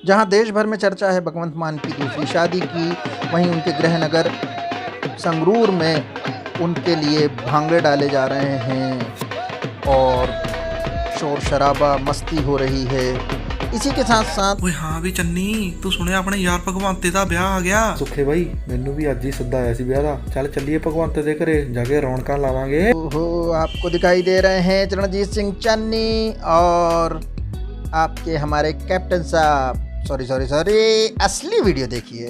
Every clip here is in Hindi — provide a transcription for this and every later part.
जहां देश भर में चर्चा है भगवंत मान की दूसरी शादी की, वहीं उनके गृह नगर संगरूर में उनके लिए भांगड़े डाले जा रहे हैं और शोर शराबा मस्ती हो रही है। इसी के साथ साथ ਓਏ ਹਾਂ ਵੀ ਚੰਨੀ ਤੂੰ ਸੁਣਿਆ ਆਪਣੇ ਯਾਰ ਭਗਵੰਤੇ ਦਾ ਵਿਆਹ ਆ ਗਿਆ। ਸੁੱਖੇ ਬਾਈ ਮੈਨੂੰ ਵੀ ਅੱਜ ਹੀ ਸੱਦਾ ਆਇਆ ਸੀ ਵਿਆਹ ਦਾ। ਚੱਲ ਚੱਲੀਏ ਭਗਵੰਤੇ ਦੇ ਘਰੇ ਜਾ ਕੇ ਰੌਣਕਾਂ ਲਾਵਾਂਗੇ। ओहो, आपको दिखाई दे रहे हैं चरणजीत सिंह चन्नी और आपके हमारे कैप्टन साहब। सॉरी असली वीडियो देखिए।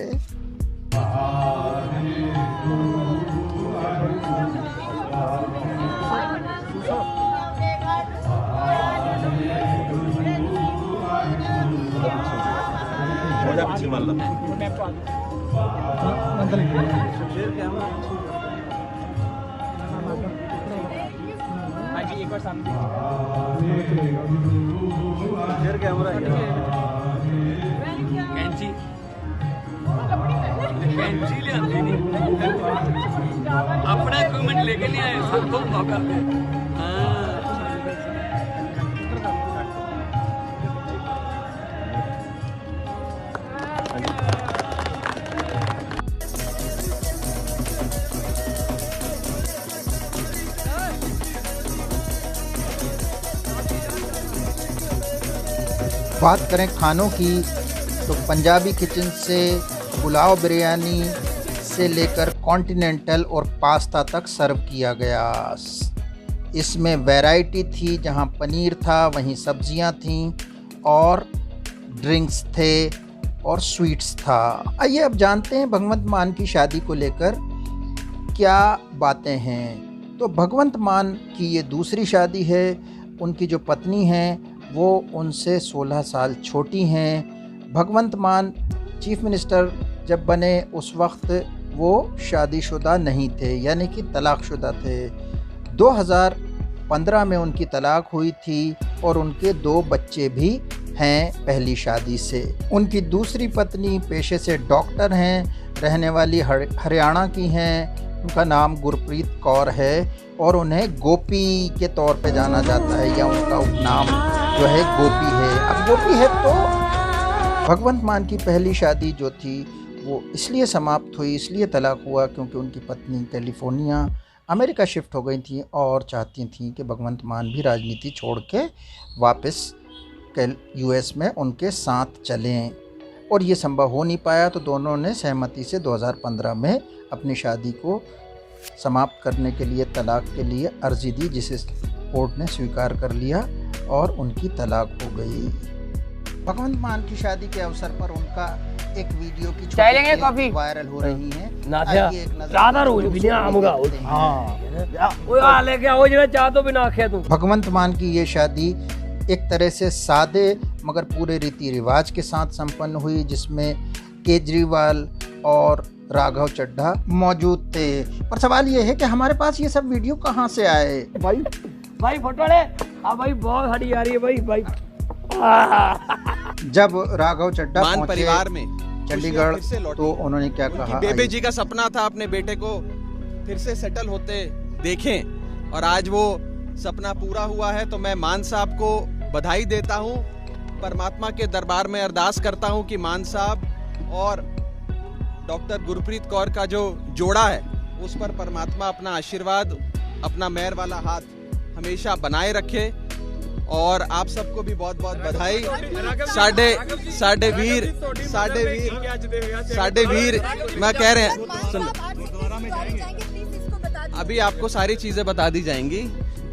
कैंची ले आती नहीं अपना इक्विपमेंट लेके नहीं आए सबको मौका दे। बात करें खानों की तो पंजाबी किचन से पुलाव बिरयानी से लेकर कॉन्टिनेंटल और पास्ता तक सर्व किया गया। इसमें वैरायटी थी, जहां पनीर था वहीं सब्जियां थीं और ड्रिंक्स थे और स्वीट्स था। आइए अब जानते हैं भगवंत मान की शादी को लेकर क्या बातें हैं। तो भगवंत मान की ये दूसरी शादी है। उनकी जो पत्नी हैं वो उनसे 16 साल छोटी हैं। भगवंत मान चीफ मिनिस्टर जब बने उस वक्त वो शादीशुदा नहीं थे, यानी कि तलाक़शुदा थे। 2015 में उनकी तलाक़ हुई थी और उनके 2 बच्चे भी हैं पहली शादी से। उनकी दूसरी पत्नी पेशे से डॉक्टर हैं, रहने वाली हरियाणा की हैं। उनका नाम गुरप्रीत कौर है और उन्हें गोपी के तौर पे जाना जाता है, या उनका उपनाम जो है गोपी है। अब गोपी है तो भगवंत मान की पहली शादी जो थी वो इसलिए समाप्त हुई, इसलिए तलाक़ हुआ क्योंकि उनकी पत्नी कैलिफोर्निया अमेरिका शिफ्ट हो गई थी और चाहती थी कि भगवंत मान भी राजनीति छोड़ के वापस यूएस में उनके साथ चलें, और ये संभव हो नहीं पाया। तो दोनों ने सहमति से 2015 में अपनी शादी को समाप्त करने के लिए तलाक़ के लिए अर्ज़ी दी, जिसे कोर्ट ने स्वीकार कर लिया और उनकी तलाक़ हो गई। भगवंत मान की शादी के अवसर पर उनका एक वीडियो की छोटी वायरल हो रही है। आइए एक नज़र। भगवंत मान की ये शादी एक तरह से सादे मगर पूरे रीति रिवाज के साथ संपन्न हुई, जिसमें केजरीवाल और राघव चड्ढा मौजूद थे। पर सवाल ये है कि हमारे पास ये सब वीडियो कहाँ से आए? भाई फोटो ले। भाई बहुत हड़ी आ रही है भाई। जब राघव चड्ढा पहुंचे परिवार में चंडीगढ़ तो उन्होंने क्या कहा? बेबे जी का सपना था अपने बेटे को फिर से सेटल होते देखें, और आज वो सपना पूरा हुआ है। तो मैं मान साहब को बधाई देता हूँ। परमात्मा के दरबार में अरदास करता हूँ कि मान साहब और डॉक्टर गुरप्रीत कौर का जो जोड़ा है उस पर परमात्मा अपना आशीर्वाद, अपना मेहर वाला हाथ हमेशा बनाए रखे। और आप सबको भी बहुत बहुत बधाई। साडे वीर मैं कह रहे हैं सुन, अभी आपको सारी चीजें बता दी जाएंगी।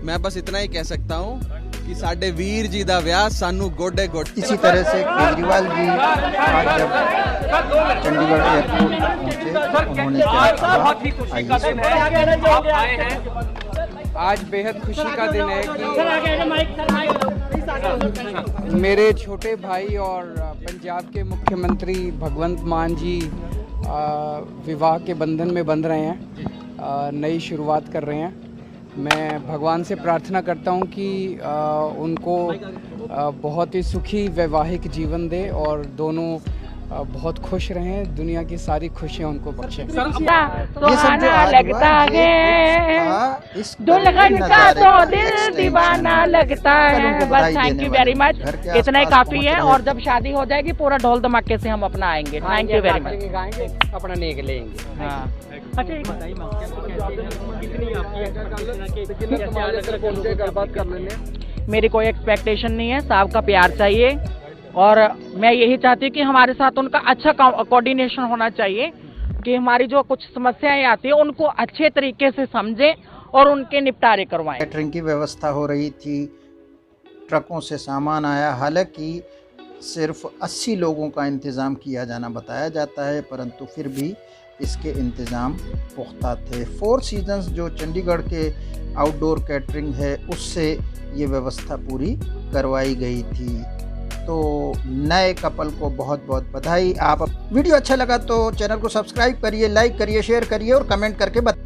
मैं बस इतना ही कह सकता हूँ कि साडे वीर जी दा व्याह सानू गोडे गोड। इसी तरह से केजरीवाल जी आज जब चंडीगढ़ एयरपोर्ट पहुंचे उन्होंने क्या कहा? आज बेहद खुशी का दिन है कि मेरे छोटे भाई और पंजाब के मुख्यमंत्री भगवंत मान जी विवाह के बंधन में बंध रहे हैं, नई शुरुआत कर रहे हैं। मैं भगवान से प्रार्थना करता हूं कि उनको बहुत ही सुखी वैवाहिक जीवन दे और दोनों बहुत खुश रहें, दुनिया की सारी खुशियाँ उनको बख्शें। ये सब जो आज लगता हुआ, ये है था इस दुल्हन का नज़ारे तो का दिल extension। दीवाना लगता कल है। उनको बस बधाई थैंक देने यू वाले वेरी मच, घर के इतना ही आसपास काफी पहुंच है। रहे और थे। जब शादी हो जाएगी पूरा ढोल धमाके से हम अपना आएंगे। Thank you very much. गाएंगे, अपना नेक लेंगे। हाँ अच्छा एक बताइए मैम, कितनी आपकी मेरी कोई एक्सपेक्टेशन नहीं है, साहब का प्यार चाहिए और मैं यही चाहती हूँ कि हमारे साथ उनका अच्छा कोऑर्डिनेशन होना चाहिए कि हमारी जो कुछ समस्याएं आती है उनको अच्छे तरीके से समझें और उनके निपटारे करवाएं। कैटरिंग की व्यवस्था हो रही थी, ट्रकों से सामान आया। हालांकि सिर्फ 80 लोगों का इंतज़ाम किया जाना बताया जाता है, परंतु फिर भी इसके इंतज़ाम पुख्ता थे। 4 सीजन्स जो चंडीगढ़ के आउटडोर कैटरिंग है उससे ये व्यवस्था पूरी करवाई गई थी। तो नए कपल को बहुत बहुत बधाई। आप वीडियो अच्छा लगा तो चैनल को सब्सक्राइब करिए, लाइक करिए, शेयर करिए और कमेंट करके बताइए।